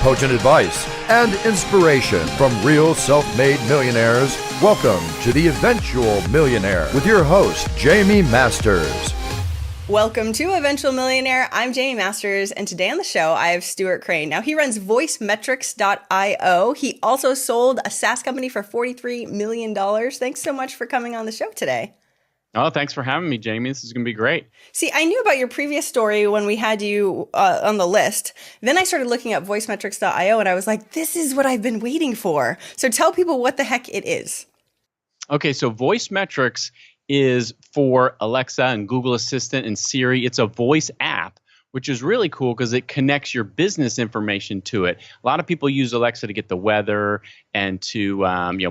potent advice, and inspiration from real self-made millionaires. Welcome to The Eventual Millionaire with your host, Jaime Masters. Welcome to Eventual Millionaire. I'm Jaime Masters, and today on the show, I have Stuart Crane. Now, he runs voicemetrics.io. He also sold a SaaS company for $43 million. Thanks so much for coming on the show today. Oh, thanks for having me, Jaime. This is going to be great. See, I knew about your previous story when we had you on the list. Then I started looking at voicemetrics.io, and I was like, this is what I've been waiting for. So tell people what the heck it is. Okay, so Voicemetrics is for Alexa and Google Assistant and Siri. It's a voice app, which is really cool because it connects your business information to it. A lot of people use Alexa to get the weather and to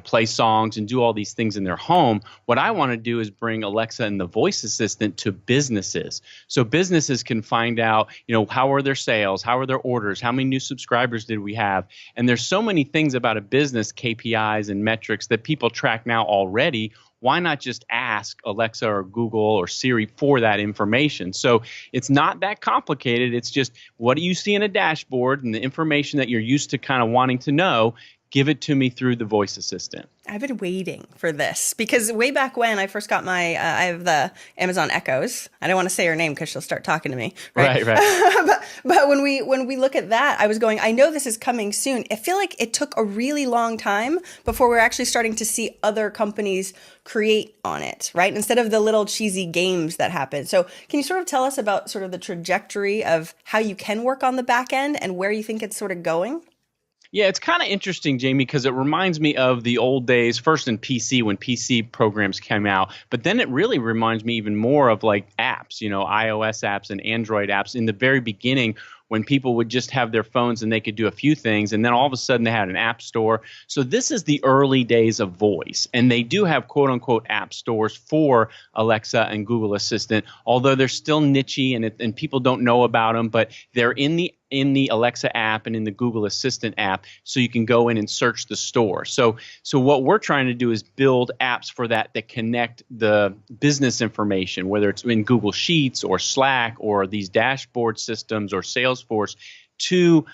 play songs and do all these things in their home. What I want to do is bring Alexa and the voice assistant to businesses. So businesses can find out, how are their sales, how are their orders, how many new subscribers did we have? And there's so many things about a business, KPIs and metrics that people track now already. Why not just ask Alexa or Google or Siri for that information? So it's not that complicated. It's just, what do you see in a dashboard and the information that you're used to kind of wanting to know, give it to me through the voice assistant. I've been waiting for this because way back when I first got I have the Amazon Echoes. I don't want to say her name because she'll start talking to me. Right. but when we look at that, I was going, I know this is coming soon. I feel like it took a really long time before we're actually starting to see other companies create on it, right? Instead of the little cheesy games that happen. So can you sort of tell us about sort of the trajectory of how you can work on the back end and where you think it's sort of going? Yeah, it's kind of interesting, Jaime, because it reminds me of the old days, first in PC, when PC programs came out. But then it really reminds me even more of like apps, iOS apps and Android apps in the very beginning, when people would just have their phones and they could do a few things, and then all of a sudden they had an app store. So this is the early days of voice, and they do have quote-unquote app stores for Alexa and Google Assistant, although they're still niche-y and people don't know about them, but they're in the Alexa app and in the Google Assistant app, so you can go in and search the store. So what we're trying to do is build apps for that connect the business information, whether it's in Google Sheets or Slack or these dashboard systems or Salesforce, to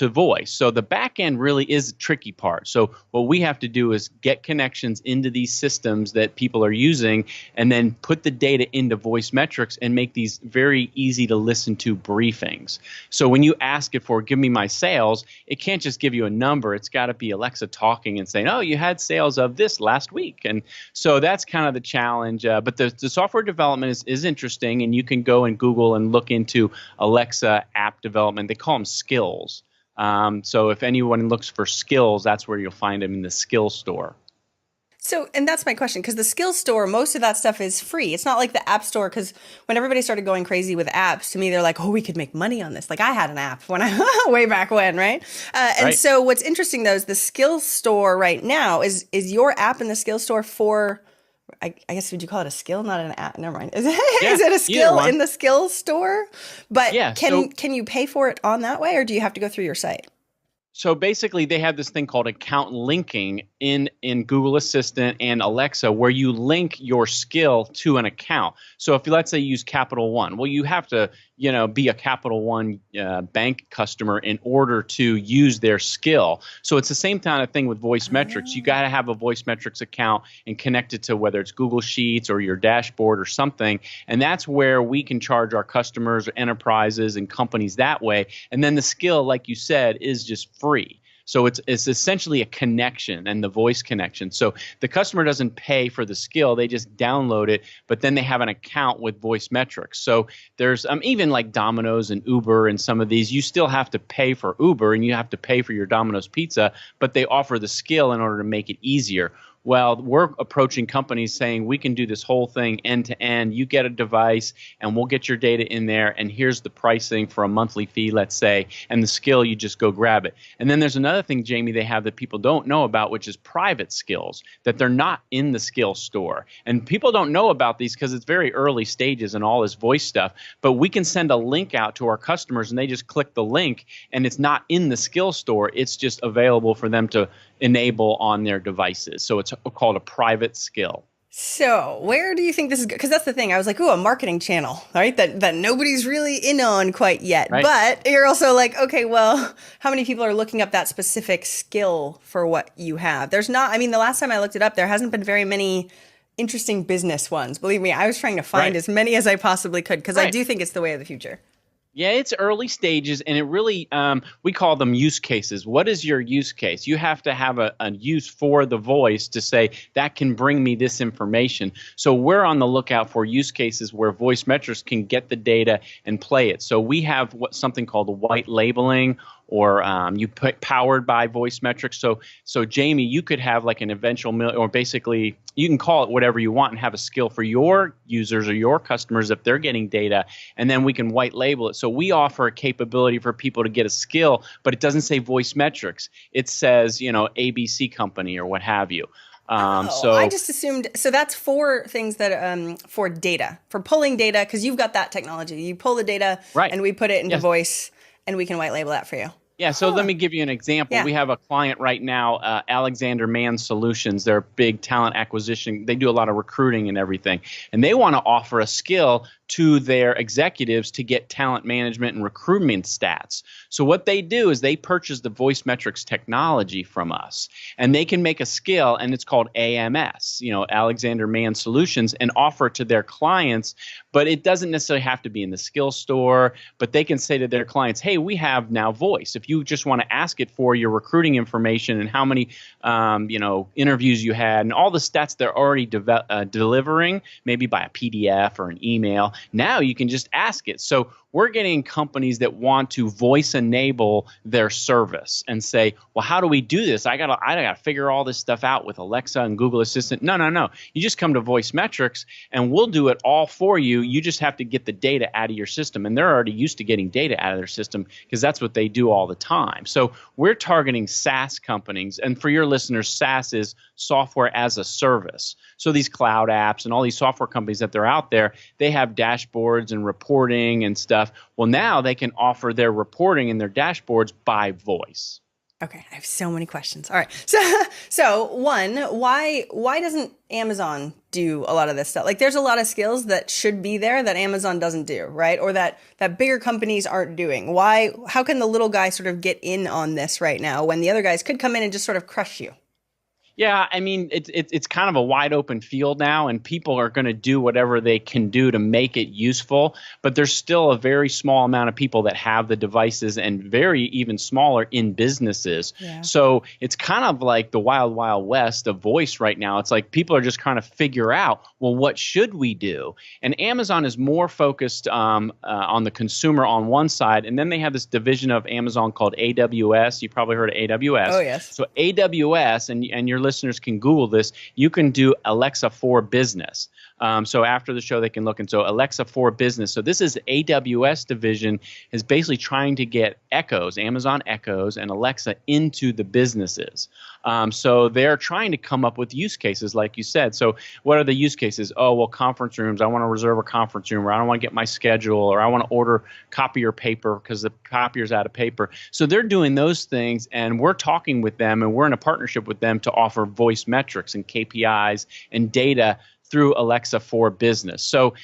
voice. So the back end really is the tricky part. So what we have to do is get connections into these systems that people are using and then put the data into Voicemetrics and make these very easy to listen to briefings. So when you ask it for, give me my sales, it can't just give you a number. It's got to be Alexa talking and saying, oh, you had sales of this last week. And so that's kind of the challenge. But the software development is interesting, and you can go and Google and look into Alexa app development. They call them skills. So if anyone looks for skills, that's where you'll find them, in the skill store. So, and that's my question, because the skill store, most of that stuff is free. It's not like the app store, because when everybody started going crazy with apps, to me, they're like, oh, we could make money on this. Like I had an app when way back when, right? And so what's interesting though is the skill store right now is your app in the skill store for, I guess, would you call it a skill? Not an app. Never mind. Is it a skill in the skill store? But yeah, can you pay for it on that way, or do you have to go through your site? So basically, they have this thing called account linking in Google Assistant and Alexa, where you link your skill to an account. So if let's say you use Capital One, well, you have to be a Capital One bank customer in order to use their skill. So it's the same kind of thing with Voicemetrics. You got to have a Voicemetrics account and connect it to whether it's Google Sheets or your dashboard or something. And that's where we can charge our customers or enterprises and companies that way. And then the skill, like you said, is just free. So it's essentially a connection, and the voice connection. So the customer doesn't pay for the skill, they just download it, but then they have an account with Voicemetrics. So there's even like Domino's and Uber and some of these, you still have to pay for Uber and you have to pay for your Domino's pizza, but they offer the skill in order to make it easier. Well, we're approaching companies saying we can do this whole thing end to end. You get a device and we'll get your data in there, and here's the pricing for a monthly fee, let's say, and the skill, you just go grab it. And then there's another thing, Jaime, they have that people don't know about, which is private skills, that they're not in the skill store. And people don't know about these because it's very early stages and all this voice stuff, but we can send a link out to our customers and they just click the link, and it's not in the skill store. It's just available for them to enable on their devices. So it's called a private skill. So where do you think this is? Because that's the thing. I was like, ooh, a marketing channel, right? That nobody's really in on quite yet. Right. But you're also like, okay, well, how many people are looking up that specific skill for what you have? There's not, I mean, the last time I looked it up, there hasn't been very many interesting business ones. Believe me, I was trying to find as many as I possibly could because I do think it's the way of the future. Yeah, it's early stages, and it really, we call them use cases. What is your use case? You have to have a use for the voice to say, that can bring me this information. So we're on the lookout for use cases where voice metrics can get the data and play it. So we have something called white labeling, or you put powered by voice metrics. So Jaime, you could have like an eventual or basically you can call it whatever you want and have a skill for your users or your customers if they're getting data, and then we can white label it. So we offer a capability for people to get a skill, but it doesn't say voice metrics. It says, ABC company or what have you. So I just assumed, so that's for things that, for data, for pulling data, because you've got that technology. You pull the data and we put it into voice and we can white label that for you. Yeah, so let me give you an example. Yeah. We have a client right now, Alexander Mann Solutions. They're a big talent acquisition. They do a lot of recruiting and everything. And they want to offer a skill to their executives to get talent management and recruitment stats. So what they do is they purchase the voice metrics technology from us, and they can make a skill, and it's called AMS, Alexander Mann Solutions, and offer it to their clients. But it doesn't necessarily have to be in the skill store, but they can say to their clients, hey, we have now voice. If you just want to ask it for your recruiting information and how many interviews you had and all the stats they're already delivering, maybe by a PDF or an email, now you can just ask it. So we're getting companies that want to voice enable their service and say, well, how do we do this? I gotta figure all this stuff out with Alexa and Google Assistant. No. You just come to Voice Metrics and we'll do it all for you. You just have to get the data out of your system. And they're already used to getting data out of their system because that's what they do all the time. So we're targeting SaaS companies. And for your listeners, SaaS is software as a service. So these cloud apps and all these software companies that they're out there, they have dashboards and reporting and stuff. Well, now they can offer their reporting and their dashboards by voice. Okay, I have so many questions. All right. So one, why doesn't Amazon do a lot of this stuff? Like there's a lot of skills that should be there that Amazon doesn't do, right? Or that bigger companies aren't doing. How can the little guy sort of get in on this right now when the other guys could come in and just sort of crush you? Yeah, I mean, it's kind of a wide open field now, and people are going to do whatever they can do to make it useful. But there's still a very small amount of people that have the devices, and very even smaller in businesses. Yeah. So it's kind of like the wild, wild west of voice right now. It's like people are just trying to figure out, well, what should we do? And Amazon is more focused on the consumer on one side, and then they have this division of Amazon called AWS. You probably heard of AWS. Oh, yes. So AWS, and your listeners can Google this, you can do Alexa for Business. So after the show, they can look. And so Alexa for Business. So this is AWS division is basically trying to get Echoes, Amazon Echoes and Alexa into the businesses. So they're trying to come up with use cases, like you said. So what are the use cases? Oh, well, conference rooms. I want to reserve a conference room, or I don't want to get my schedule, or I want to order copier paper because the copier's out of paper. So they're doing those things, and we're talking with them, and we're in a partnership with them to offer voice metrics and KPIs and data through Alexa for Business. So,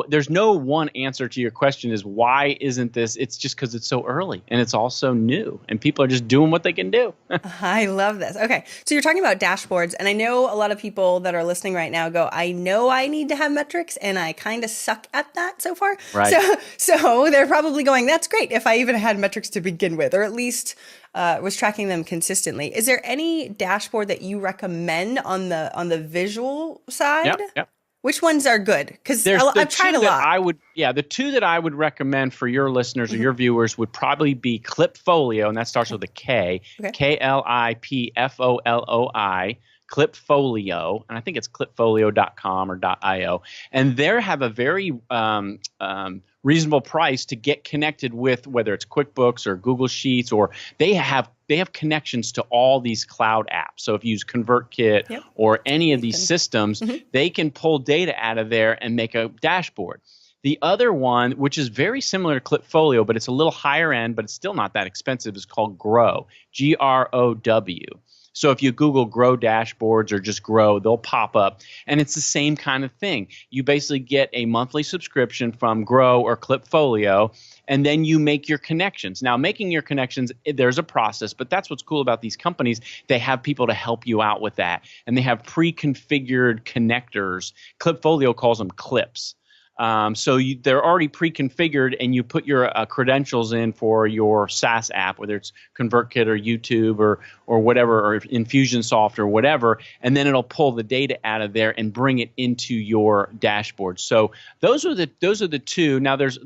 there's no one answer to your question is why isn't this? It's just because it's so early and it's also new and people are just doing what they can do. I love this. Okay. So you're talking about dashboards, and I know a lot of people that are listening right now go, I know I need to have metrics and I kind of suck at that so far. Right. So they're probably going, that's great if I even had metrics to begin with, or at least was tracking them consistently. Is there any dashboard that you recommend on the visual side? Yep. Which ones are good? Because I've tried a lot. The two that I would recommend for your listeners or your viewers would probably be Klipfolio, and that starts with a K, Klipfoloi, Klipfolio, and I think it's klipfolio.com or .io, and they have a very reasonable price to get connected with, whether it's QuickBooks or Google Sheets, or they have connections to all these cloud apps. So if you use ConvertKit or any of these systems, they can pull data out of there and make a dashboard. The other one, which is very similar to Clipfolio, but it's a little higher end, but it's still not that expensive, is called Grow, Grow. So if you Google Grow dashboards or just Grow, they'll pop up. And it's the same kind of thing. You basically get a monthly subscription from Grow or Clipfolio, and then you make your connections. Now, making your connections, there's a process, but that's what's cool about these companies. They have people to help you out with that. And they have pre-configured connectors. Clipfolio calls them clips. So they're already pre-configured, and you put your credentials in for your SaaS app, whether it's ConvertKit or YouTube or whatever, or Infusionsoft or whatever, and then it'll pull the data out of there and bring it into your dashboard. So those are the two. Now there's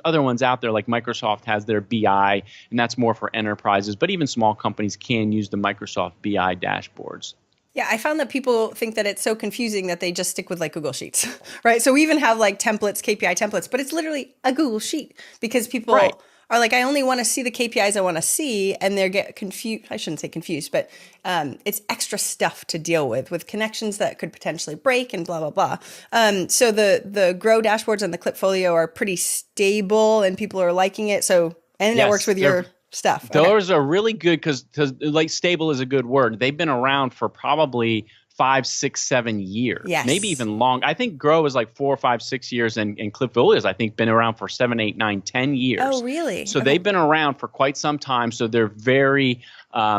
other ones out there, like Microsoft has their BI, and that's more for enterprises, but even small companies can use the Microsoft BI dashboards. Yeah, I found that people think that it's so confusing that they just stick with like Google Sheets, right? So we even have like templates, KPI templates, but it's literally a Google Sheet because people are like, I only want to see the KPIs I want to see, and they get confused. I shouldn't say confused, but it's extra stuff to deal with connections that could potentially break and blah, blah, blah. So the Grow dashboards and the Clipfolio are pretty stable and people are liking it. So, and yes, it works with your stuff. Those are really good because like stable is a good word. They've been around for probably 5, 6, 7 years, maybe even long. I think Grow is like 4, 5, 6 years, and Clipfolio has, I think, been around for 7, 8, 9, 10 years. Oh, really? So they've been around for quite some time. So they're very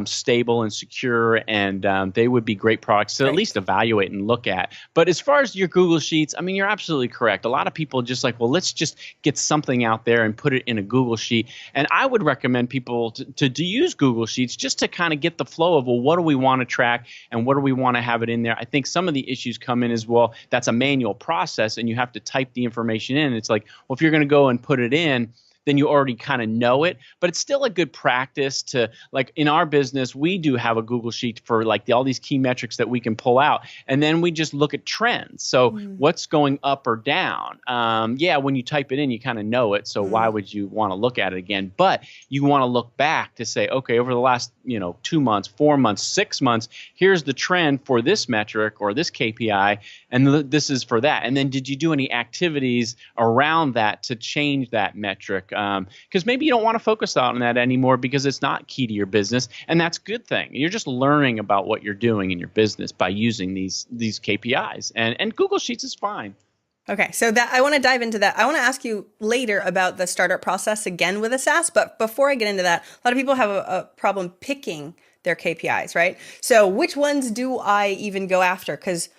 stable and secure, and they would be great products to at least evaluate and look at. But as far as your Google Sheets, I mean, you're absolutely correct. A lot of people just like, well, let's just get something out there and put it in a Google Sheet. And I would recommend people to use Google Sheets just to kind of get the flow of, well, what do we want to track and what do we want to have it in there? I think some of the issues come in as well. That's a manual process, and you have to type the information in. It's like, well, if you're going to go and put it in, then you already kind of know it. But it's still a good practice to, like in our business, we do have a Google Sheet for like all these key metrics that we can pull out. And then we just look at trends. So what's going up or down? When you type it in, you kind of know it. So why would you want to look at it again? But you want to look back to say, okay, over the last 2 months, 4 months, 6 months, here's the trend for this metric or this KPI, and this is for that. And then did you do any activities around that to change that metric? Because maybe you don't want to focus on that anymore because it's not key to your business, and that's a good thing. You're just learning about what you're doing in your business by using these KPIs, and Google Sheets is fine. Okay, so that I want to dive into that. I want to ask you later about the startup process again with a SaaS, but before I get into that, a lot of people have a problem picking their KPIs, right? So which ones do I even go after? Because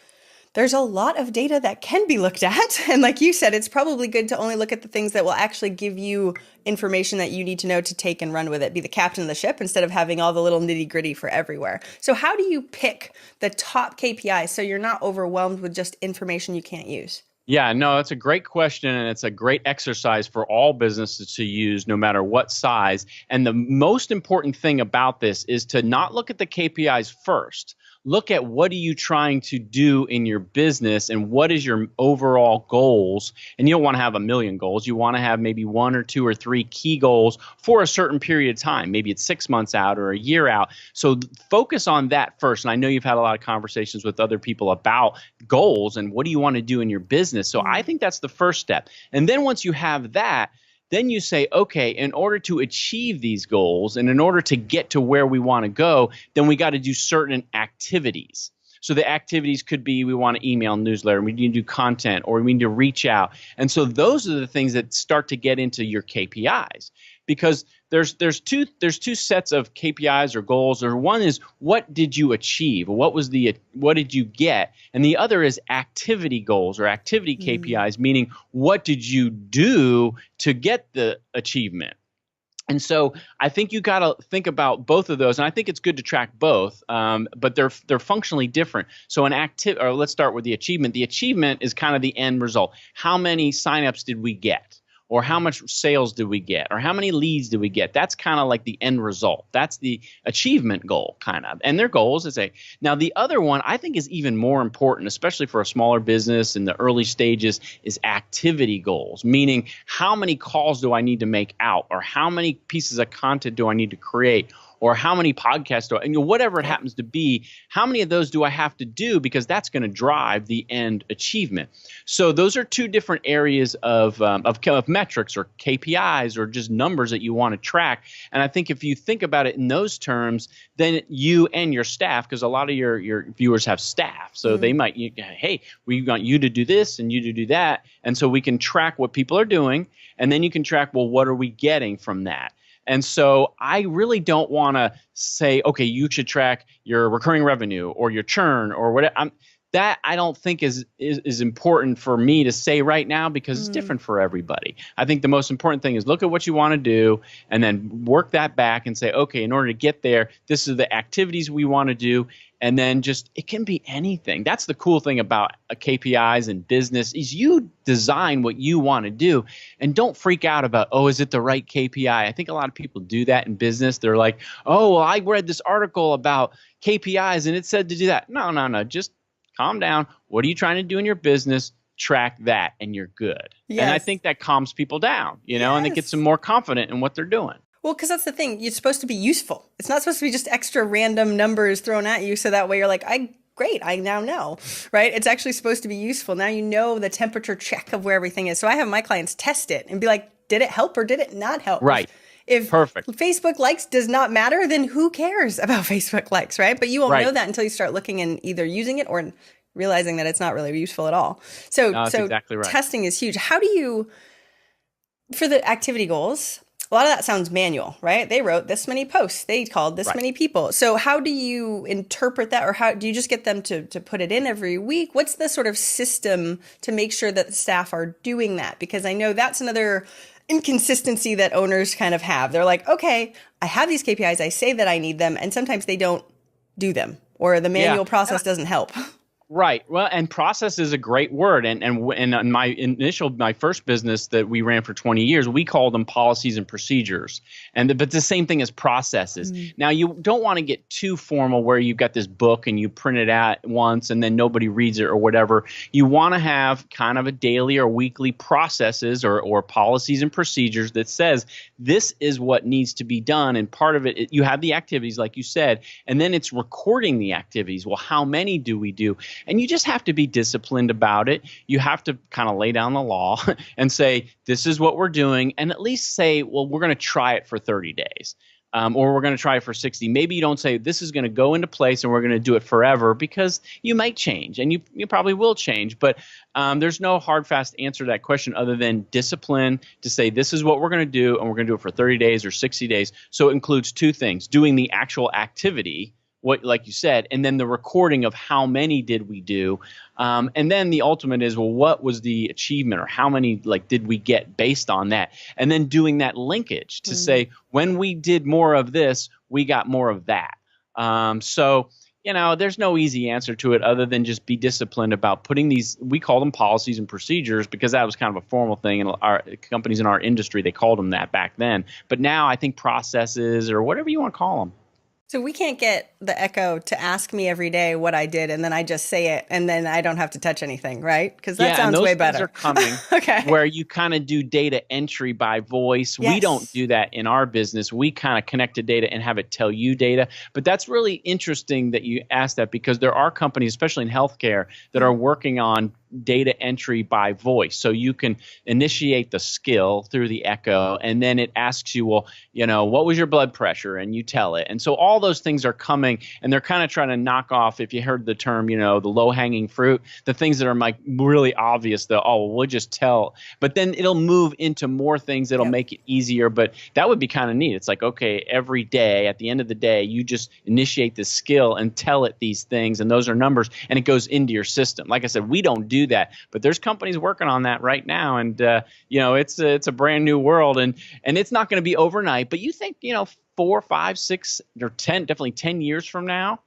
there's a lot of data that can be looked at. And like you said, it's probably good to only look at the things that will actually give you information that you need to know to take and run with it, be the captain of the ship instead of having all the little nitty gritty for everywhere. So how do you pick the top KPIs so you're not overwhelmed with just information you can't use? Yeah, no, that's a great question, and it's a great exercise for all businesses to use no matter what size. And the most important thing about this is to not look at the KPIs first. Look at what are you trying to do in your business and what is your overall goals. And you don't want to have a million goals. You want to have maybe 1 or 2 or 3 key goals for a certain period of time. Maybe it's 6 months out or a year out. So focus on that first. And I know you've had a lot of conversations with other people about goals and what do you want to do in your business. So I think that's the first step. And then once you have that, then you say, okay, in order to achieve these goals and in order to get to where we want to go, then we got to do certain activities. So the activities could be we want to email newsletter, we need to do content, or we need to reach out. And so those are the things that start to get into your KPIs, because there's two sets of KPIs or goals. Or one is what did you achieve? What did you get? And the other is activity goals or activity KPIs, meaning what did you do to get the achievement? And so I think you got to think about both of those, and I think it's good to track both, but they're functionally different. So let's start with the achievement. The achievement is kind of the end result. How many signups did we get? Or how much sales did we get? Or how many leads did we get? That's kind of like the end result. That's the achievement goal, kind of. And their goals is now the other one I think is even more important, especially for a smaller business in the early stages, is activity goals, meaning how many calls do I need to make out? Or how many pieces of content do I need to create? or how many podcasts do I, and whatever it happens to be, how many of those do I have to do, because that's going to drive the end achievement. So those are two different areas of metrics or KPIs or just numbers that you want to track. And I think if you think about it in those terms, then you and your staff, because a lot of your viewers have staff, so they might, hey, we want you to do this and you to do that, and so we can track what people are doing, and then you can track, well, what are we getting from that? And so I really don't want to say, okay, you should track your recurring revenue or your churn or whatever. That I don't think is important for me to say right now, because it's different for everybody. I think the most important thing is look at what you want to do and then work that back and say, okay, in order to get there, this is the activities we want to do. And then just, it can be anything. That's the cool thing about KPIs and business is you design what you want to do, and don't freak out about, oh, is it the right KPI? I think a lot of people do that in business. They're like, oh, well, I read this article about KPIs and it said to do that. No. Just calm down. What are you trying to do in your business? Track that and you're good. Yes. And I think that calms people down, and it gets them more confident in what they're doing. Well, because that's the thing. It's supposed to be useful. It's not supposed to be just extra random numbers thrown at you. So that way you're like, great, I now know, right? It's actually supposed to be useful. Now you know the temperature check of where everything is. So I have my clients test it and be like, did it help or did it not help? Right. If Perfect. Facebook likes does not matter, then who cares about Facebook likes, right? But you won't know that until you start looking and either using it or realizing that it's not really useful at all. So exactly right. Testing is huge. How do you, for the activity goals, a lot of that sounds manual, right? They wrote this many posts. They called this many people. So how do you interpret that, or how do you just get them to put it in every week? What's the sort of system to make sure that the staff are doing that? Because I know that's another inconsistency that owners kind of have. They're like, okay, I have these KPIs. I say that I need them. And sometimes they don't do them, or the manual process doesn't help. Right. Well, and process is a great word. And my first business that we ran for 20 years, we called them policies and procedures. But the same thing as processes. Now, you don't want to get too formal where you've got this book and you print it out once and then nobody reads it or whatever. You want to have kind of a daily or weekly processes or policies and procedures that says this is what needs to be done. And part of it, you have the activities, like you said, and then it's recording the activities. Well, how many do we do? And you just have to be disciplined about it. You have to kind of lay down the law and say, this is what we're doing. And at least say, well, we're going to try it for 30 days. Or we're going to try it for 60. Maybe you don't say this is going to go into place and we're going to do it forever, because you might change and you probably will change. But there's no hard, fast answer to that question other than discipline to say this is what we're going to do, and we're going to do it for 30 days or 60 days. So it includes two things: doing the actual activity, what, like you said, and then the recording of how many did we do. And then the ultimate is, well, what was the achievement, or how many did we get based on that? And then doing that linkage to say, when we did more of this, we got more of that. So there's no easy answer to it other than just be disciplined about putting these, we call them policies and procedures because that was kind of a formal thing. And our companies in our industry, they called them that back then. But now I think processes, or whatever you want to call them. So we can't get the Echo to ask me every day what I did, and then I just say it, and then I don't have to touch anything, right? Because that sounds way better. Those are coming. Okay. Where you kind of do data entry by voice. Yes. We don't do that in our business. We kind of connect to data and have it tell you data. But that's really interesting that you asked that, because there are companies, especially in healthcare, that are working on data entry by voice. So you can initiate the skill through the Echo, and then it asks you, well, what was your blood pressure? And you tell it. And so all those things are coming, and they're kind of trying to knock off, if you heard the term, the low hanging fruit, the things that are really obvious, we'll just tell. But then it'll move into more things that'll make it easier. But that would be kind of neat. It's like, okay, every day at the end of the day, you just initiate the skill and tell it these things. And those are numbers, and it goes into your system. Like I said, we don't do that, but there's companies working on that right now, and it's a brand new world, and it's not going to be overnight. But you think 4, 5, 6, or 10, definitely 10 years from now,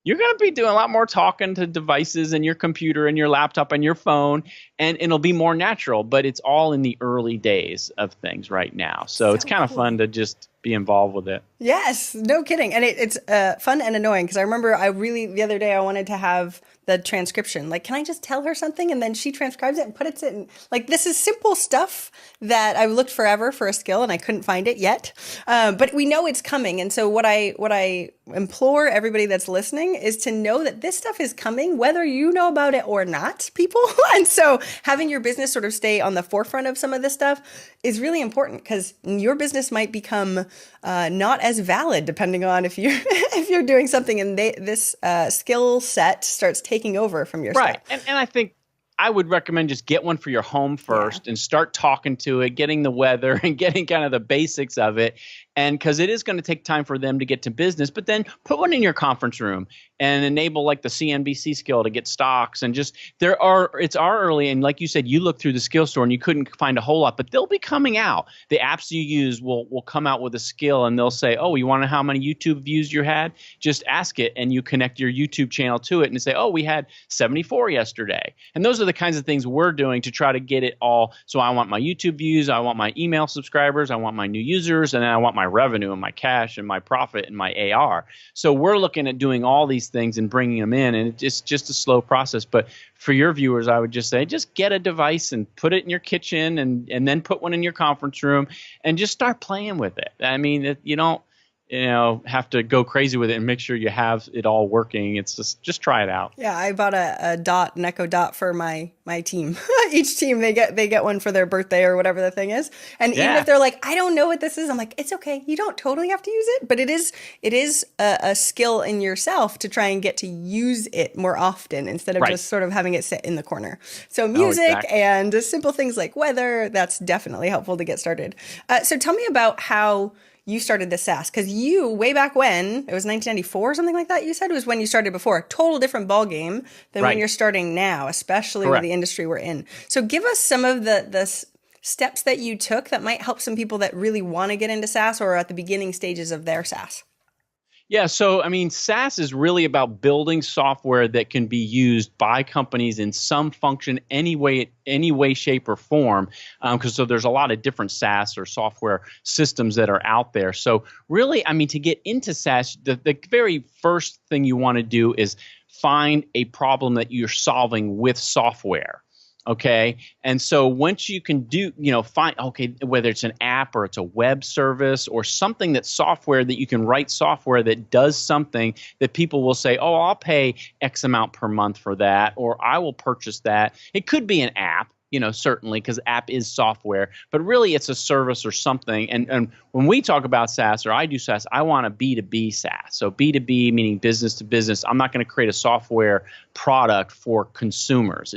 you're going to be doing a lot more talking to devices and your computer and your laptop and your phone, and it'll be more natural. But it's all in the early days of things right now, so it's kind of fun to just be involved with it. Yes, no kidding. And it's fun and annoying because I remember the other day I wanted to have the transcription. Like, can I just tell her something and then she transcribes it and puts it in? Like, this is simple stuff that I've looked forever for a skill and I couldn't find it yet. But we know it's coming. And so what I implore everybody that's listening is to know that this stuff is coming, whether you know about it or not, people. And so having your business sort of stay on the forefront of some of this stuff is really important because your business might become not as valid depending on if you're if you're doing something and this skill set starts taking over from your right. stuff. And I think I would recommend just get one for your home first and start talking to it, getting the weather and getting kind of the basics of it. And because it is going to take time for them to get to business, but then put one in your conference room and enable like the CNBC skill to get stocks and just it's early. And like you said, you look through the skill store and you couldn't find a whole lot, but they'll be coming out. The apps you use will come out with a skill and they'll say, oh, you want to know how many YouTube views you had? Just ask it and you connect your YouTube channel to it and say, oh, we had 74 yesterday. And those are the kinds of things we're doing to try to get it all. So I want my YouTube views, I want my email subscribers, I want my new users, and then I want my revenue and my cash and my profit and my AR. So we're looking at doing all these things and bringing them in, and it's just a slow process. But for your viewers, I would just say, just get a device and put it in your kitchen and then put one in your conference room and just start playing with it. I mean, you don't have to go crazy with it and make sure you have it all working. It's just try it out. Yeah, I bought an Echo Dot for my team. Each team they get one for their birthday or whatever the thing is. And even if they're like, I don't know what this is, I'm like, it's okay. You don't totally have to use it, but it is a skill in yourself to try and get to use it more often instead of just sort of having it sit in the corner. So music and simple things like weather, that's definitely helpful to get started. So tell me about how you started the SaaS, because you, way back when, it was 1994 or something like that, you said, was when you started before. Total different ballgame than when you're starting now, especially with the industry we're in. So give us some of the steps that you took that might help some people that really want to get into SaaS or are at the beginning stages of their SaaS. Yeah, so I mean, SaaS is really about building software that can be used by companies in some function, any way, shape, or form. Because so there's a lot of different SaaS or software systems that are out there. So really, I mean, to get into SaaS, the very first thing you want to do is find a problem that you're solving with software. Okay. And so once you can find, whether it's an app or it's a web service or something that's software that you can write software that does something that people will say, oh, I'll pay X amount per month for that, or I will purchase that. It could be an app. Certainly, because app is software, but really it's a service or something. And when we talk about SaaS or I do SaaS, I want a B2B SaaS. So B2B meaning business to business. I'm not going to create a software product for consumers.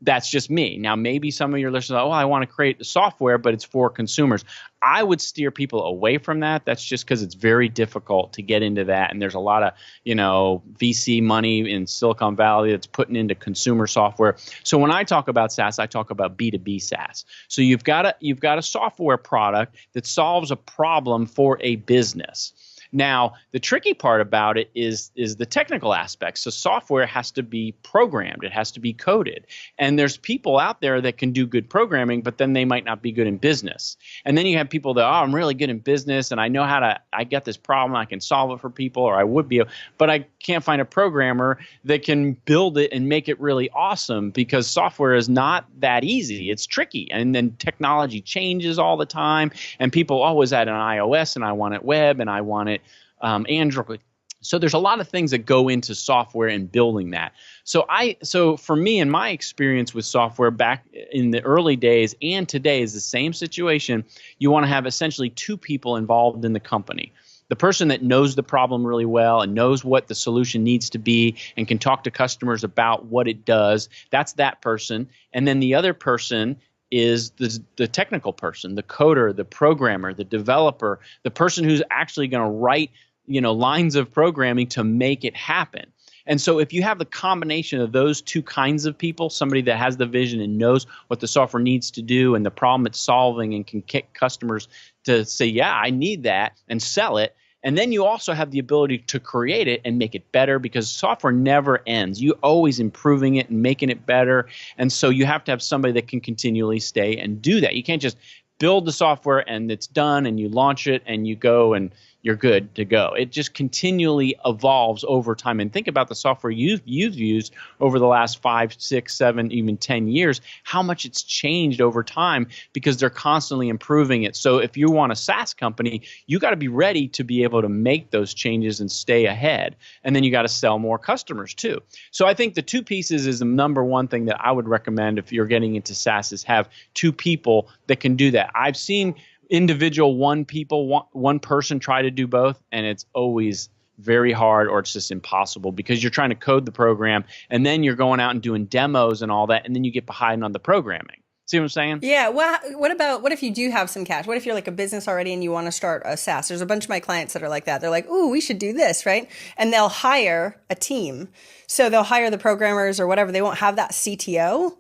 That's just me. Now, maybe some of your listeners are, I want to create software, but it's for consumers. I would steer people away from that. That's just because it's very difficult to get into that. And there's a lot of, VC money in Silicon Valley that's putting into consumer software. So when I talk about SaaS, I talk about B2B SaaS. So you've got a software product that solves a problem for a business. Now, the tricky part about it is the technical aspects. So software has to be programmed. It has to be coded. And there's people out there that can do good programming, but then they might not be good in business. And then you have people that, I'm really good in business and I know I get this problem, I can solve it for people, or I would be, but I can't find a programmer that can build it and make it really awesome because software is not that easy. It's tricky. And then technology changes all the time. And people always add an iOS and I want it web and I want it Android. So there's a lot of things that go into software and building that. So for me, in my experience with software back in the early days and today is the same situation. You want to have essentially two people involved in the company. The person that knows the problem really well and knows what the solution needs to be and can talk to customers about what it does, that's that person. And then the other person is the technical person, the coder, the programmer, the developer, the person who's actually going to write lines of programming to make it happen. And so if you have the combination of those two kinds of people, somebody that has the vision and knows what the software needs to do and the problem it's solving and can kick customers to say, yeah, I need that and sell it. And then you also have the ability to create it and make it better because software never ends. You're always improving it and making it better. And so you have to have somebody that can continually stay and do that. You can't just build the software and it's done and you launch it and you go and you're good to go. It just continually evolves over time. And think about the software you've used over the last 5, 6, 7, even 10 years, how much it's changed over time because they're constantly improving it. So if you want a SaaS company, you got to be ready to be able to make those changes and stay ahead. And then you got to sell more customers too. So I think the two pieces is the number one thing that I would recommend if you're getting into SaaS is have two people that can do that. I've seen individual one person try to do both, and it's always very hard or it's just impossible because you're trying to code the program and then you're going out and doing demos and all that, and then you get behind on the programming. See what I'm saying? Yeah. Well, what if you do have some cash? What if you're like a business already and you want to start a SaaS? There's a bunch of my clients that are like that. They're like, ooh, we should do this, right? And they'll hire a team. So they'll hire the programmers or whatever. They won't have that CTO.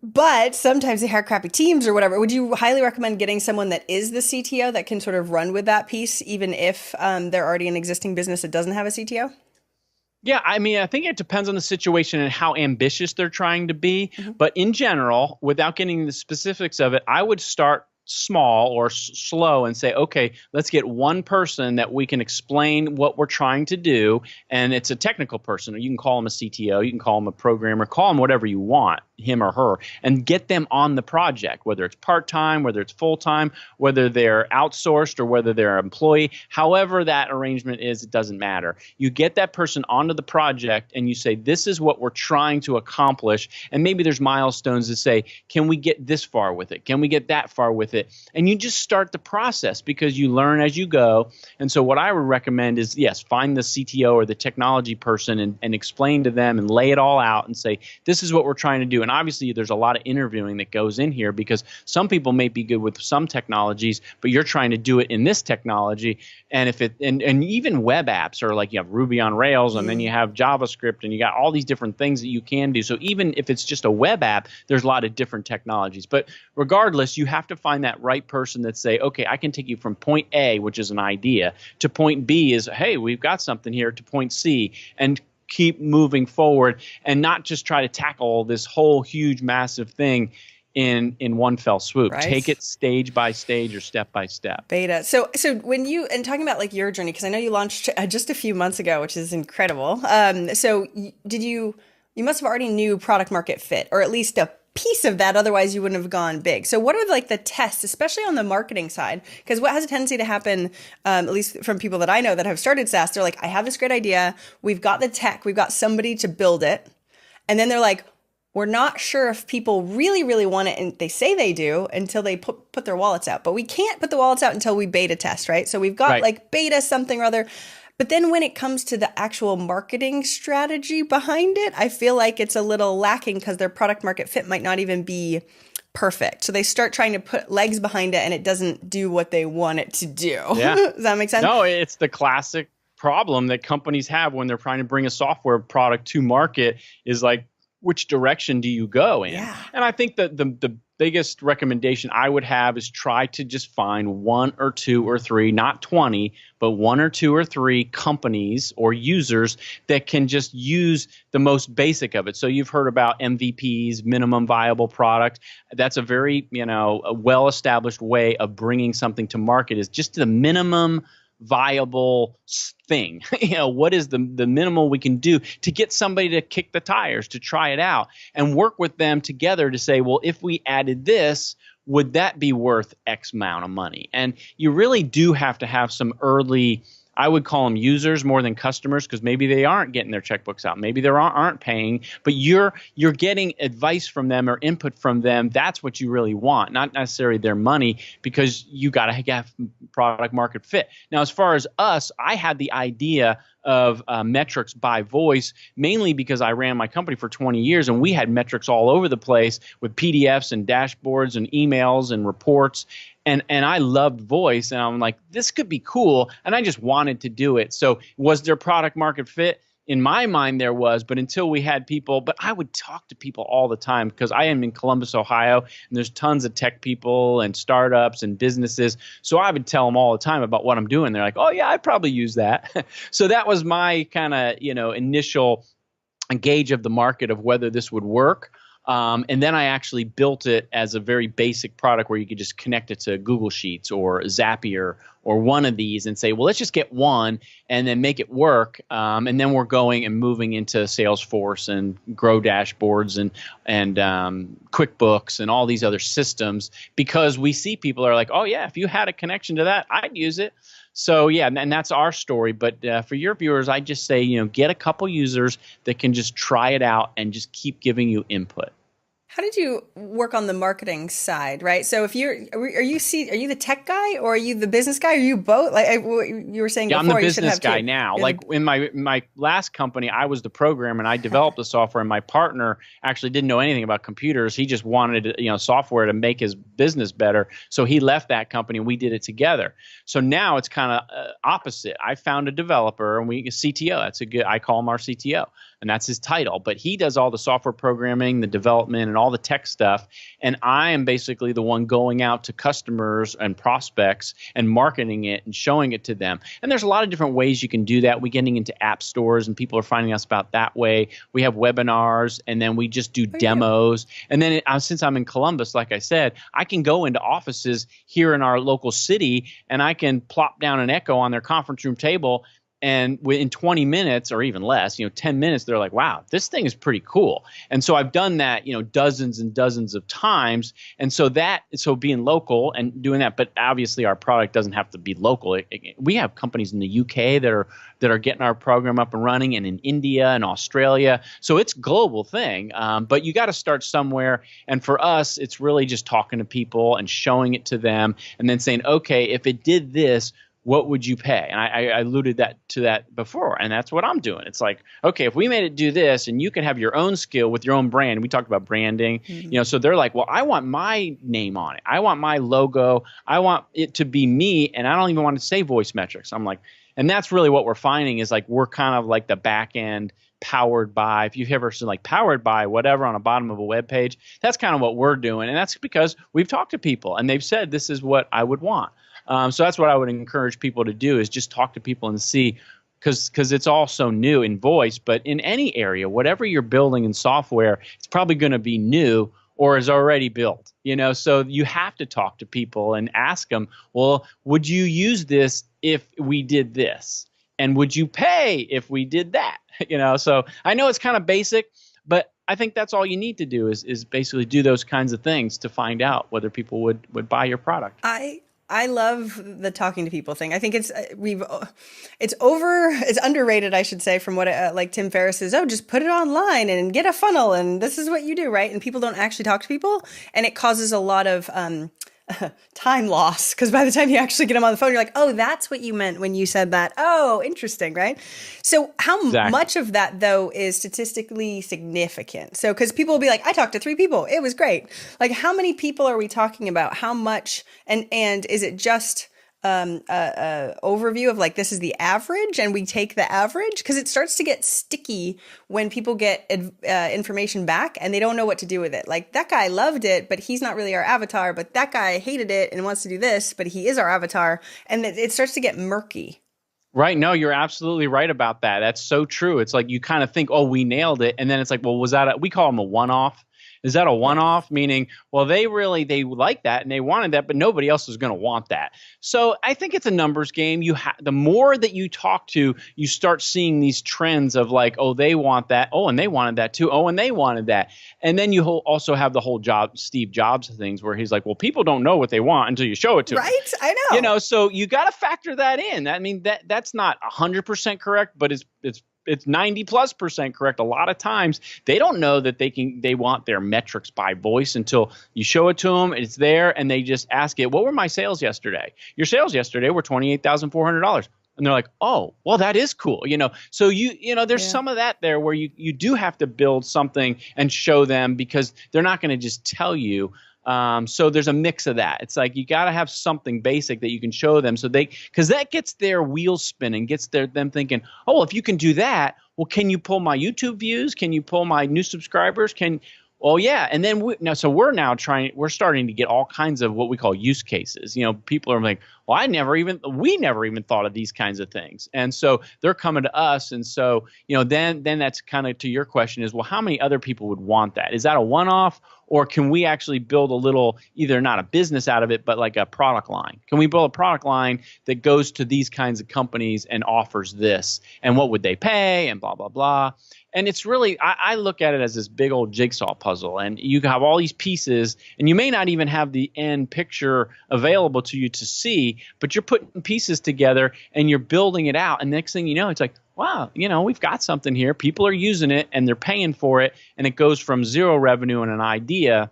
But sometimes they hire crappy teams or whatever. Would you highly recommend getting someone that is the CTO that can sort of run with that piece, even if they're already an existing business that doesn't have a CTO? Yeah, I mean, I think it depends on the situation and how ambitious they're trying to be. Mm-hmm. But in general, without getting the specifics of it, I would start small or slow and say, okay, let's get one person that we can explain what we're trying to do. And it's a technical person. You can call him a CTO, you can call him a programmer, call him whatever you want, him or her, and get them on the project, whether it's part-time, whether it's full-time, whether they're outsourced or whether they're an employee. However that arrangement is, it doesn't matter. You get that person onto the project and you say, this is what we're trying to accomplish. And maybe there's milestones that say, can we get this far with it? Can we get that far with it? And you just start the process because you learn as you go. And so what I would recommend is, yes, find the CTO or the technology person and explain to them and lay it all out and say, this is what we're trying to do. And obviously there's a lot of interviewing that goes in here because some people may be good with some technologies, but you're trying to do it in this technology. And if it and even web apps are like you have Ruby on Rails and then you have JavaScript and you got all these different things that you can do. So even if it's just a web app, there's a lot of different technologies. But regardless, you have to find that right person that say, okay, I can take you from point A, which is an idea, to point B is, hey, we've got something here, to point C, and keep moving forward and not just try to tackle this whole huge, massive thing in one fell swoop. Right. Take it stage by stage or step by step. Beta. So when you, and talking about like your journey, because I know you launched just a few months ago, which is incredible. So you must have already knew product market fit, or at least a piece of that, otherwise you wouldn't have gone big. So what are like the tests, especially on the marketing side? Because what has a tendency to happen, at least from people that I know that have started SaaS, they're like, I have this great idea, we've got the tech, we've got somebody to build it, and then they're like, we're not sure if people really, really want it, and they say they do until they put their wallets out. But we can't put the wallets out until we beta test, right? So we've got like beta something or other. But then when it comes to the actual marketing strategy behind it, I feel like it's a little lacking because their product market fit might not even be perfect. So they start trying to put legs behind it and it doesn't do what they want it to do. Yeah. Does that make sense? No, it's the classic problem that companies have when they're trying to bring a software product to market is like, which direction do you go in? Yeah. And I think that the biggest recommendation I would have is try to just find 1 or 2 or 3, not 20, but 1 or 2 or 3 companies or users that can just use the most basic of it. So you've heard about MVPs, minimum viable product. That's a very, a well-established way of bringing something to market is just the minimum viable thing. What is the minimal we can do to get somebody to kick the tires, to try it out, and work with them together to say, well, if we added this, would that be worth X amount of money? And you really do have to have some early, I would call them users more than customers, because maybe they aren't getting their checkbooks out. Maybe they aren't paying, but you're getting advice from them or input from them. That's what you really want, not necessarily their money, because you got to have product market fit. Now, as far as us, I had the idea of metrics by voice, mainly because I ran my company for 20 years and we had metrics all over the place with PDFs and dashboards and emails and reports. And I loved voice, and I'm like, this could be cool. And I just wanted to do it. So was there product market fit? In my mind, there was, but until we had people, but I would talk to people all the time because I am in Columbus, Ohio, and there's tons of tech people and startups and businesses. So I would tell them all the time about what I'm doing. They're like, oh yeah, I'd probably use that. So that was my kind of, initial gauge of the market of whether this would work. And then I actually built it as a very basic product where you could just connect it to Google Sheets or Zapier or one of these and say, well, let's just get one and then make it work. And then we're going and moving into Salesforce and Grow dashboards and QuickBooks and all these other systems, because we see people are like, oh yeah, if you had a connection to that, I'd use it. So yeah, and that's our story. But for your viewers, I just say, get a couple users that can just try it out and just keep giving you input. How did you work on the marketing side, right? So if are you the tech guy or are you the business guy? Are you both? Like you were saying before, I'm the you should business have guy two. now. Like in my last company, I was the programmer and I developed the software. And my partner actually didn't know anything about computers. He just wanted software to make his business better. So he left that company and we did it together. So now it's kind of opposite. I found a developer and a CTO. I call him our CTO. And that's his title. But he does all the software programming, the development, and all the tech stuff. And I am basically the one going out to customers and prospects and marketing it and showing it to them. And there's a lot of different ways you can do that. We're getting into app stores, and people are finding us about that way. We have webinars, and then we just do demos. And then since I'm in Columbus, like I said, I can go into offices here in our local city, and I can plop down an Echo on their conference room table. And in 20 minutes or even less, 10 minutes, they're like, wow, this thing is pretty cool. And so I've done that, dozens and dozens of times. And so being local and doing that, but obviously our product doesn't have to be local. We have companies in the UK that are getting our program up and running, and in India and Australia. So it's a global thing. But you got to start somewhere. And for us, it's really just talking to people and showing it to them and then saying, okay, if it did this, what would you pay? And I alluded to that before, and that's what I'm doing. It's like, okay, if we made it do this, and you can have your own skill with your own brand. We talked about branding, so they're like, well, I want my name on it. I want my logo. I want it to be me, and I don't even want to say voice metrics. I'm like, and that's really what we're finding is like we're kind of like the back end powered by. If you've ever seen like powered by whatever on the bottom of a web page, that's kind of what we're doing, and that's because we've talked to people and they've said this is what I would want. So that's what I would encourage people to do is just talk to people and see, because it's all so new in voice, but in any area, whatever you're building in software, it's probably going to be new or is already built, so you have to talk to people and ask them, well, would you use this if we did this? And would you pay if we did that? So I know it's kind of basic, but I think that's all you need to do is basically do those kinds of things to find out whether people would buy your product. I love the talking to people thing. I think it's underrated, I should say, from what like Tim Ferriss says, just put it online and get a funnel and this is what you do, right? And people don't actually talk to people, and it causes a lot of time loss, because by the time you actually get them on the phone, you're like, oh, that's what you meant when you said that. Oh, interesting, right? So how much of that, though, is statistically significant? So because people will be like, I talked to 3 people. It was great. Like, how many people are we talking about? How much? And is it just overview of like, this is the average and we take the average? Because it starts to get sticky when people get information back and they don't know what to do with it. Like, that guy loved it, but he's not really our avatar, but that guy hated it and wants to do this, but he is our avatar. And it starts to get murky. Right. No, you're absolutely right about that. That's so true. It's like you kind of think, oh, we nailed it. And then it's like, well, was that we call them a one-off. Is that a one-off? Meaning, well, they like that and they wanted that, but nobody else is going to want that. So I think it's a numbers game. The more that you talk to, you start seeing these trends of like, oh, they want that. Oh, and they wanted that too. Oh, and they wanted that. And then you also have the whole Steve Jobs things where he's like, well, people don't know what they want until you show it to them. Right? I know. So you got to factor that in. I mean, that's not 100% correct, but it's 90+% correct. A lot of times they don't know that they want their metrics by voice until you show it to them. It's there, and they just ask it. What were my sales yesterday? Your sales yesterday were $28,400. And they're like, oh, well, that is cool. So there's some of that there where you do have to build something and show them, because they're not going to just tell you. So there's a mix of that. It's like you got to have something basic that you can show them, because that gets their wheels spinning, gets them thinking, oh, well, if you can do that, well, can you pull my YouTube views? Can you pull my new subscribers? Oh yeah. And then we're starting to get all kinds of what we call use cases. People are like, well, we never even thought of these kinds of things. And so they're coming to us. And so, then that's kind of to your question is, well, how many other people would want that? Is that a one-off, or can we actually build a little, either not a business out of it, but like a product line? Can we build a product line that goes to these kinds of companies and offers this? And what would they pay? And blah, blah, blah. And it's really, I look at it as this big old jigsaw puzzle, and you have all these pieces, and you may not even have the end picture available to you to see, but you're putting pieces together and you're building it out. And next thing you know, it's like, wow, we've got something here. People are using it and they're paying for it. And it goes from zero revenue and an idea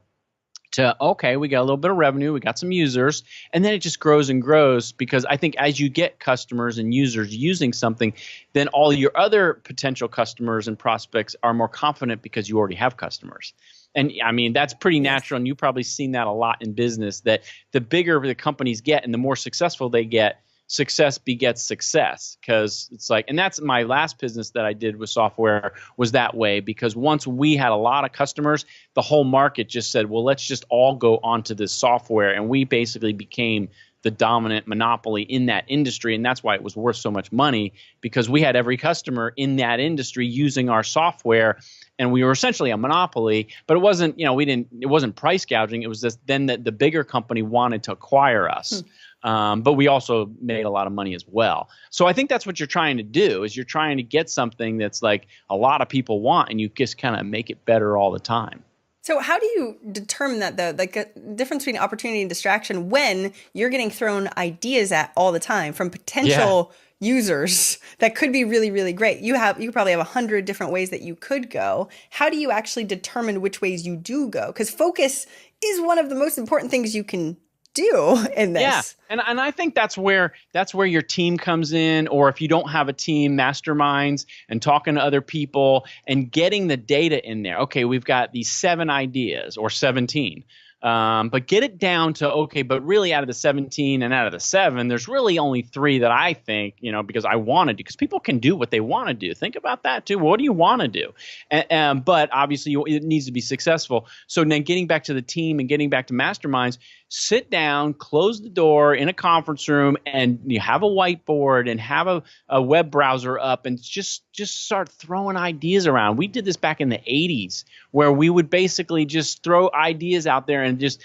to, okay, we got a little bit of revenue, we got some users, and then it just grows and grows, because I think as you get customers and users using something, then all your other potential customers and prospects are more confident because you already have customers. And I mean, that's pretty natural, and you've probably seen that a lot in business, that the bigger the companies get and the more successful they get, success begets success. Because it's like, and that's my last business that I did with software was that way, because once we had a lot of customers, the whole market just said, well, let's just all go onto this software. And we basically became the dominant monopoly in that industry. And that's why it was worth so much money, because we had every customer in that industry using our software. And we were essentially a monopoly, but it wasn't, it wasn't price gouging. It was just then that the bigger company wanted to acquire us. But we also made a lot of money as well. So I think that's what you're trying to do, is you're trying to get something that's like a lot of people want, and you just kind of make it better all the time. So how do you determine that, though, like a difference between opportunity and distraction when you're getting thrown ideas at all the time from potential users that could be really, really great? You probably have 100 different ways that you could go. How do you actually determine which ways you do go? Because focus is one of the most important things you can do in this. Yeah. And I think that's where your team comes in, or if you don't have a team, masterminds and talking to other people and getting the data in there. Okay, we've got these 7 ideas or 17. But get it down to, okay, but really out of the 17 and out of the 7, there's really only 3 that I think, because I want to do, because people can do what they want to do. Think about that too. What do you want to do? But obviously it needs to be successful. So then getting back to the team and getting back to masterminds, sit down, close the door in a conference room, and you have a whiteboard and have a web browser up, and just start throwing ideas around. We did this back in the 80s, where we would basically just throw ideas out there and just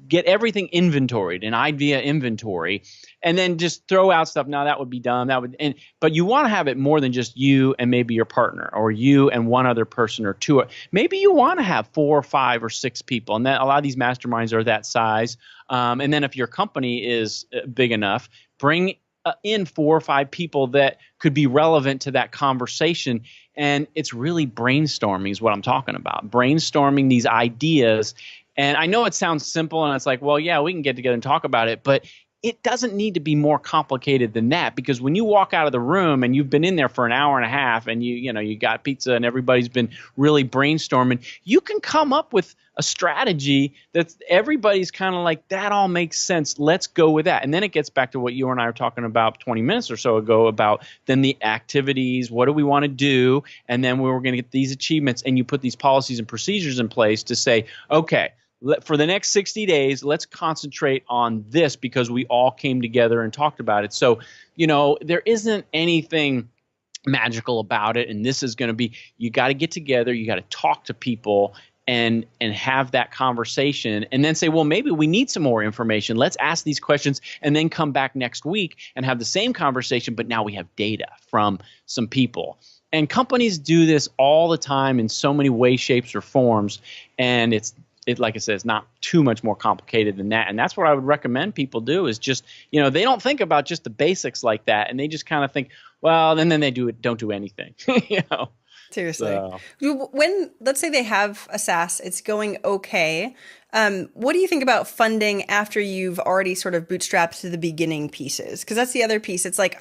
get everything inventoried, an idea inventory, and then just throw out stuff. Now that would be dumb. But you want to have it more than just you and maybe your partner, or you and one other person or 2. Maybe you want to have 4 or 5 or 6 people, and then a lot of these masterminds are that size. And then if your company is big enough, bring in 4 or 5 people that could be relevant to that conversation. And it's really brainstorming is what I'm talking about. Brainstorming these ideas. And I know it sounds simple, and it's like, well, yeah, we can get together and talk about it, but it doesn't need to be more complicated than that, because when you walk out of the room and you've been in there for an hour and a half, and you got pizza and everybody's been really brainstorming, you can come up with a strategy that everybody's kind of like, that all makes sense. Let's go with that. And then it gets back to what you and I were talking about 20 minutes or so ago about then the activities. What do we want to do? And then we were going to get these achievements, and you put these policies and procedures in place to say, okay, for the next 60 days, let's concentrate on this, because we all came together and talked about it. So, there isn't anything magical about it. And this is going to be, you got to get together, you got to talk to people and have that conversation, and then say, well, maybe we need some more information. Let's ask these questions, and then come back next week and have the same conversation. But now we have data from some people. And companies do this all the time in so many ways, shapes, or forms. And it, like I said, it's not too much more complicated than that. And that's what I would recommend people do, is just, they don't think about just the basics like that. And they just kind of think, well, and then they don't do anything, Seriously. So. When, let's say they have a SaaS, it's going okay. What do you think about funding after you've already sort of bootstrapped to the beginning pieces? Because that's the other piece. It's like,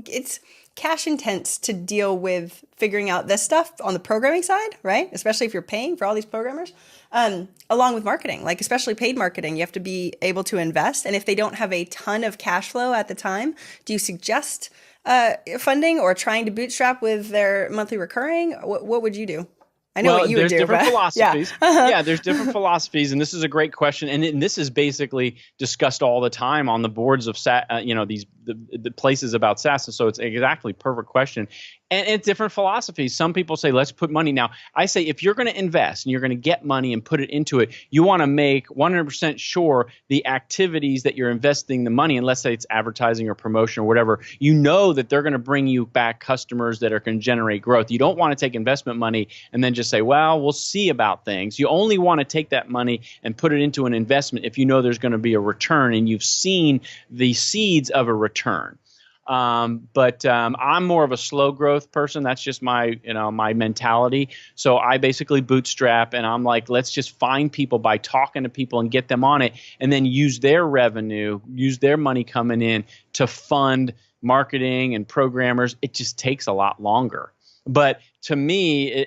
it's cash intense to deal with figuring out this stuff on the programming side, right? Especially if you're paying for all these programmers, along with marketing, like especially paid marketing, you have to be able to invest. And if they don't have a ton of cash flow at the time, do you suggest funding or trying to bootstrap with their monthly recurring? What would you do? I know what you would do. There's different philosophies. Yeah. There's different philosophies, and this is a great question. And this is basically discussed all the time on the boards of the places about SaaS. And so it's exactly perfect question. And it's different philosophies. Some people say, let's put money. Now, I say if you're going to invest and you're going to get money and put it into it, you want to make 100% sure the activities that you're investing the money in, let's say it's advertising or promotion or whatever, you know that they're going to bring you back customers that are going to generate growth. You don't want to take investment money and then just say, well, we'll see about things. You only want to take that money and put it into an investment if you know there's going to be a return and you've seen the seeds of a return. But I'm more of a slow growth person. That's just my mentality. So I basically bootstrap, and I'm like, let's just find people by talking to people and get them on it, and then use their revenue, use their money coming in to fund marketing and programmers. It just takes a lot longer. But to me,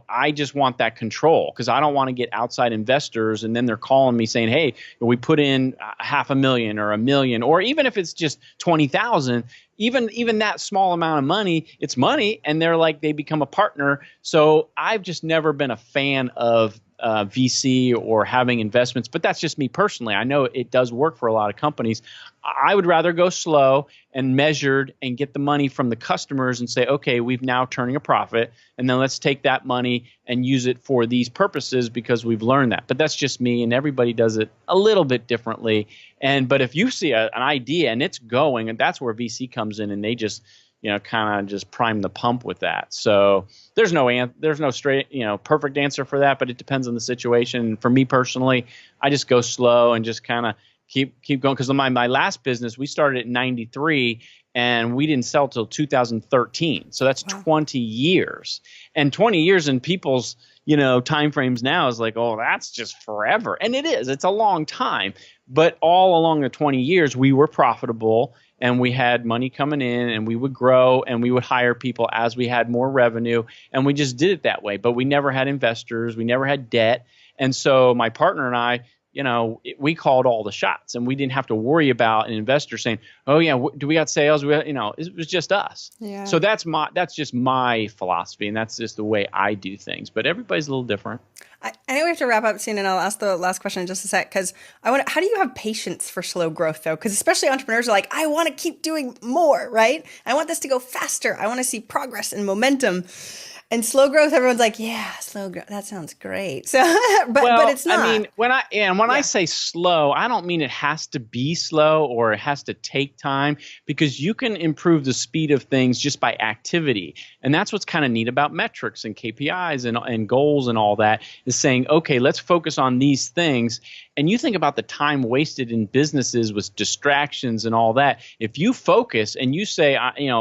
I just want that control because I don't want to get outside investors and then they're calling me saying, hey, we put in $500,000 or $1 million, or even if it's just 20,000, even that small amount of money, it's money, and they're like, they become a partner. So I've just never been a fan of VC or having investments, but that's just me personally. I know it does work for a lot of companies. I would rather go slow and measured and get the money from the customers and say, okay, we've now turning a profit, and then let's take that money and use it for these purposes because we've learned that. But that's just me, and everybody does it a little bit differently. But if you see an idea and it's going, and that's where VC comes in, and they just kind of just prime the pump with that. So there's no straight, perfect answer for that, but it depends on the situation. For me personally, I just go slow and just kind of keep going. Because my last business, we started in '93 and we didn't sell till 2013. So that's 20 years. And 20 years in people's, time frames now is like, oh, that's just forever. And it is. It's a long time. But all along the 20 years, we were profitable. And we had money coming in, and we would grow, and we would hire people as we had more revenue, and we just did it that way. But we never had investors, we never had debt, and so my partner and I, we called all the shots, and we didn't have to worry about an investor saying, "Oh yeah, do we got sales?" It was just us. Yeah. So that's just my philosophy, and that's just the way I do things. But everybody's a little different. I know we have to wrap up soon, and I'll ask the last question in just a sec, because how do you have patience for slow growth, though? Because especially entrepreneurs are like, I want to keep doing more, right? I want this to go faster. I want to see progress and momentum. And slow growth, everyone's like, yeah, slow growth. That sounds great. So, but it's not. I mean, when I say slow, I don't mean it has to be slow or it has to take time, because you can improve the speed of things just by activity. And that's what's kind of neat about metrics and KPIs and goals and all that, is saying, okay, let's focus on these things. And you think about the time wasted in businesses with distractions and all that. If you focus and you say,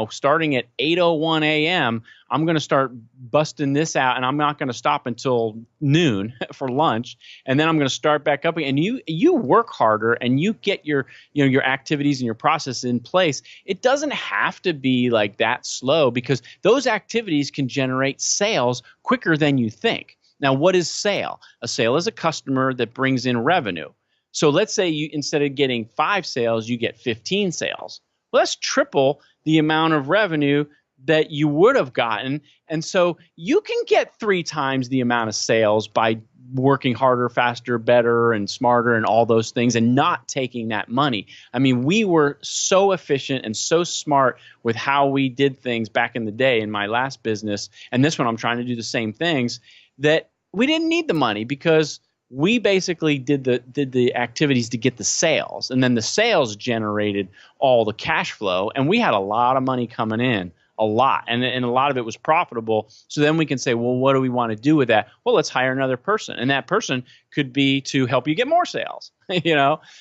starting at 8:01 a.m., I'm going to start busting this out, and I'm not going to stop until noon for lunch, and then I'm going to start back up again. And you work harder, and you get your activities and your process in place. It doesn't have to be like that slow, because those activities can generate sales quicker than you think. Now, what is sale? A sale is a customer that brings in revenue. So let's say you, instead of getting 5 sales, you get 15 sales. Well, that's triple the amount of revenue that you would have gotten. And so you can get 3 times the amount of sales by working harder, faster, better, and smarter, and all those things, and not taking that money. I mean, we were so efficient and so smart with how we did things back in the day in my last business, and this one I'm trying to do the same things, that we didn't need the money, because we basically did the activities to get the sales, and then the sales generated all the cash flow, and we had a lot of money coming in. A lot. And a lot of it was profitable. So then we can say, well, what do we want to do with that? Well, let's hire another person. And that person could be to help you get more sales,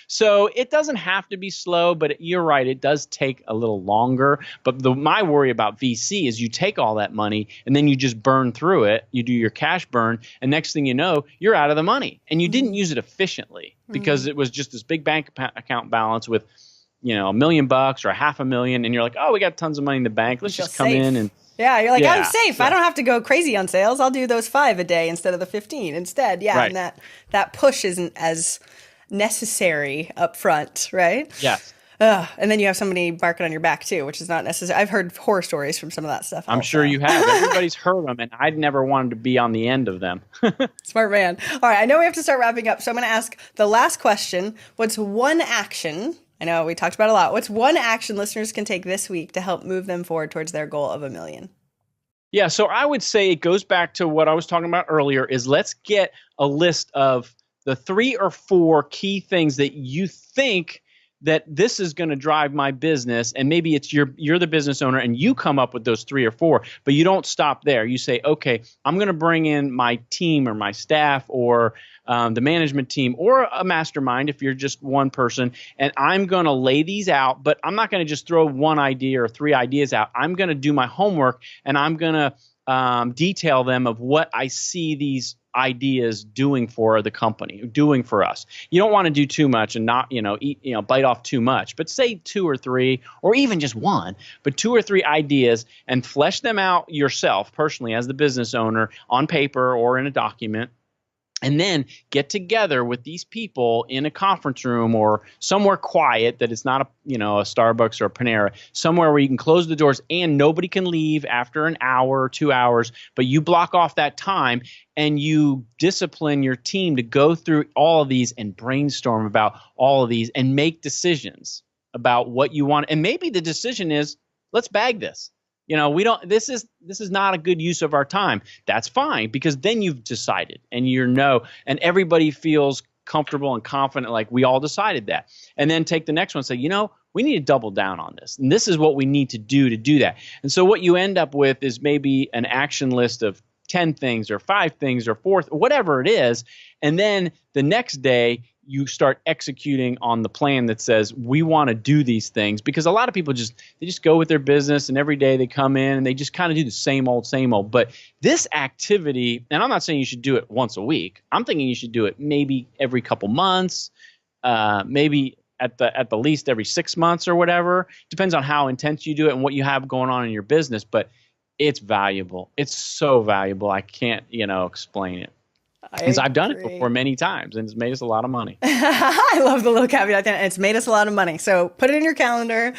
So it doesn't have to be slow, but you're right. It does take a little longer. But my worry about VC is you take all that money and then you just burn through it. You do your cash burn. And next thing you know, you're out of the money. And you didn't use it efficiently because it was just this big bank account balance with $1 million or $500,000, and you're like, oh, we got tons of money in the bank. Let's just come in and you're like, I'm safe. Yeah. I don't have to go crazy on sales. I'll do those 5 a day instead of the 15 instead. Yeah, right. And that push isn't as necessary up front, right? Yes. Ugh. And then you have somebody barking on your back too, which is not necessary. I've heard horror stories from some of that stuff. I'm sure you have. Everybody's heard them, and I'd never wanted to be on the end of them. Smart man. All right. I know we have to start wrapping up, so I'm going to ask the last question. What's one action? I know we talked about a lot. What's one action listeners can take this week to help move them forward towards their goal of $1 million? Yeah, so I would say it goes back to what I was talking about earlier, is let's get a list of the 3 or 4 key things that you think that this is going to drive my business, and maybe it's you're the business owner and you come up with those 3 or 4, but you don't stop there. You say, okay, I'm going to bring in my team or my staff or the management team or a mastermind if you're just one person, and I'm going to lay these out, but I'm not going to just throw one idea or 3 ideas out. I'm going to do my homework, and I'm going to detail them of what I see these ideas doing for the company, doing for us. You don't want to do too much and not, bite off too much, but say 2 or 3, or even just 1, but 2 or 3 ideas, and flesh them out yourself personally as the business owner on paper or in a document. And then get together with these people in a conference room or somewhere quiet that it's not a Starbucks or a Panera, somewhere where you can close the doors and nobody can leave after an hour or 2 hours, but you block off that time and you discipline your team to go through all of these and brainstorm about all of these and make decisions about what you want. And maybe the decision is, let's bag this. This is not a good use of our time. That's fine, because then you've decided and and everybody feels comfortable and confident, like we all decided that. And then take the next one and say, we need to double down on this. And this is what we need to do that. And so what you end up with is maybe an action list of 10 things or 5 things or 4, whatever it is. And then the next day, you start executing on the plan that says we want to do these things, because a lot of people just go with their business, and every day they come in and they just kind of do the same old. But this activity, and I'm not saying you should do it once a week. I'm thinking you should do it maybe every couple months, maybe at the least every 6 months or whatever. Depends on how intense you do it and what you have going on in your business. But it's valuable. It's so valuable. I can't, explain it. Because I've done it before many times, and it's made us a lot of money. I love the little caveat there. It's made us a lot of money. So put it in your calendar.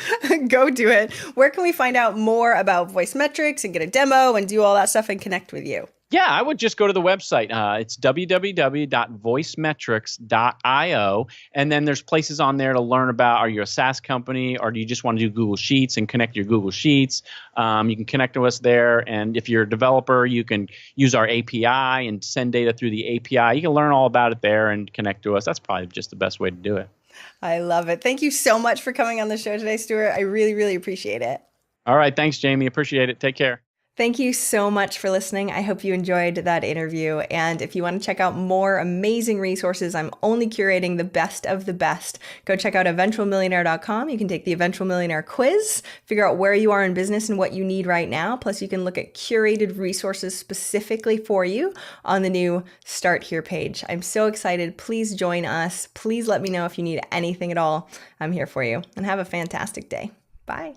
Go do it. Where can we find out more about Voice Metrics and get a demo and do all that stuff and connect with you? Yeah, I would just go to the website. It's www.voicemetrics.io. And then there's places on there to learn about, are you a SaaS company, or do you just want to do Google Sheets and connect your Google Sheets? You can connect to us there. And if you're a developer, you can use our API and send data through the API. You can learn all about it there and connect to us. That's probably just the best way to do it. I love it. Thank you so much for coming on the show today, Stuart. I really, really appreciate it. All right. Thanks, Jaime. Appreciate it. Take care. Thank you so much for listening. I hope you enjoyed that interview. And if you want to check out more amazing resources, I'm only curating the best of the best. Go check out eventualmillionaire.com. You can take the Eventual Millionaire quiz, figure out where you are in business and what you need right now. Plus, you can look at curated resources specifically for you on the new Start Here page. I'm so excited. Please join us. Please let me know if you need anything at all. I'm here for you. And have a fantastic day. Bye.